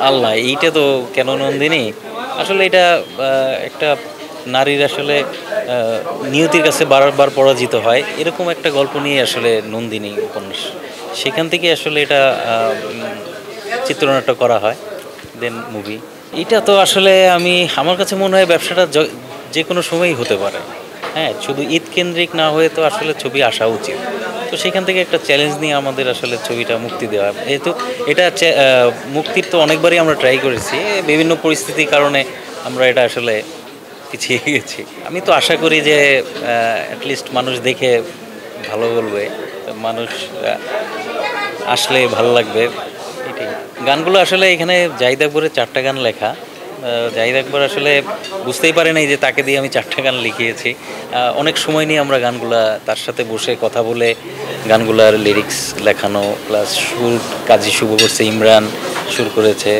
আল্লাহ, এইটা তো কেন নন্দিনী? আসলে এটা একটা নারীর আসলে নিয়তির কাছে বারবার পরাজিত হয়, এরকম একটা গল্প নিয়ে আসলে নন্দিনী উপন্যাস। সেখান থেকে আসলে এটা চিত্রনাট্য করা হয়, দেন মুভি। এটা তো আসলে আমার কাছে মনে হয় ব্যবসাটা যে কোনো সময়ই হতে পারে। হ্যাঁ, শুধু ঈদ কেন্দ্রিক না হয়ে তো আসলে ছবি আসা উচিত। তো সেখান থেকে একটা চ্যালেঞ্জ নিয়ে আমাদের আসলে ছবিটা মুক্তি দেওয়া, যেহেতু এটা মুক্তির তো অনেকবারই আমরা ট্রাই করেছি, বিভিন্ন পরিস্থিতির কারণে আমরা এটা আসলে পিছিয়ে গেছি। আমি তো আশা করি যে অ্যাটলিস্ট মানুষ দেখে ভালো বলবে, মানুষ আসলে ভালো লাগবে, এটাই। গানগুলো আসলে এখানে জাহিদ আকবরের 4টা গান লেখা। জাহিদ আকবর আসলে বুঝতেই পারে নাই যে তাকে দিয়ে আমি 4টা গান লিখিয়েছি। অনেক সময় নিয়ে আমরা গানগুলা তার সাথে বসে কথা বলে গানগুলার লিরিক্স লেখানো, প্লাস সুর কাজী শুভ করছে, ইমরান সুর করেছে।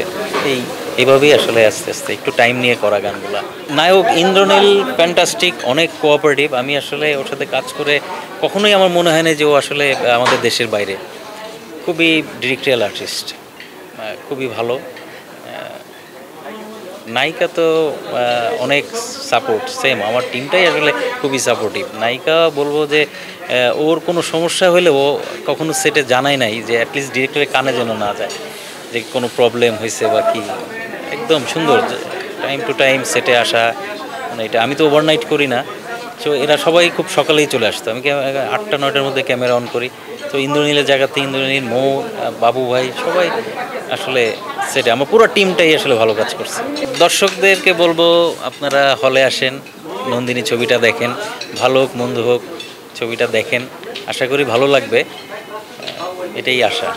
এই এভাবেই আসলে আস্তে আস্তে একটু টাইম নিয়ে করা গানগুলা। নায়ক ইন্দ্রনীল ফ্যান্টাস্টিক, অনেক কোঅপারেটিভ। আমি আসলে ওর সাথে কাজ করে কখনোই আমার মনে হয় না যে ও আসলে আমাদের দেশের বাইরে। খুবই ডিরেক্টরিয়াল আর্টিস্ট, খুবই ভালো। নায়িকা তো অনেক সাপোর্ট, সেম আমার টিমটাই আসলে খুবই সাপোর্টিভ। নায়িকা বলবো যে ওর কোনো সমস্যা হলে ও কখনো সেটে জানায় নাই, যে অ্যাটলিস্ট ডিরেক্টরের কানে যেন না যায় যে কোনো প্রবলেম হয়েছে বা কি। একদম সুন্দর, টাইম টু টাইম সেটে আসা। মানে এটা আমি তো ওভারনাইট করি না, তো এরা সবাই খুব সকালেই চলে আসতো। আমি 8টা 9টার মধ্যে ক্যামেরা অন করি। তো ইন্দ্রনীলের জায়গাতে ইন্দ্রনীল, মৌ, বাবু ভাই সবাই আসলে সেটা আমার পুরো টিমটাই আসলে ভালো কাজ করছে। দর্শকদেরকে বলবো আপনারা হলে আসেন, নন্দিনী ছবিটা দেখেন, ভালো হোক মন্দ হোক ছবিটা দেখেন, আশা করি ভালো লাগবে, এটাই আশা।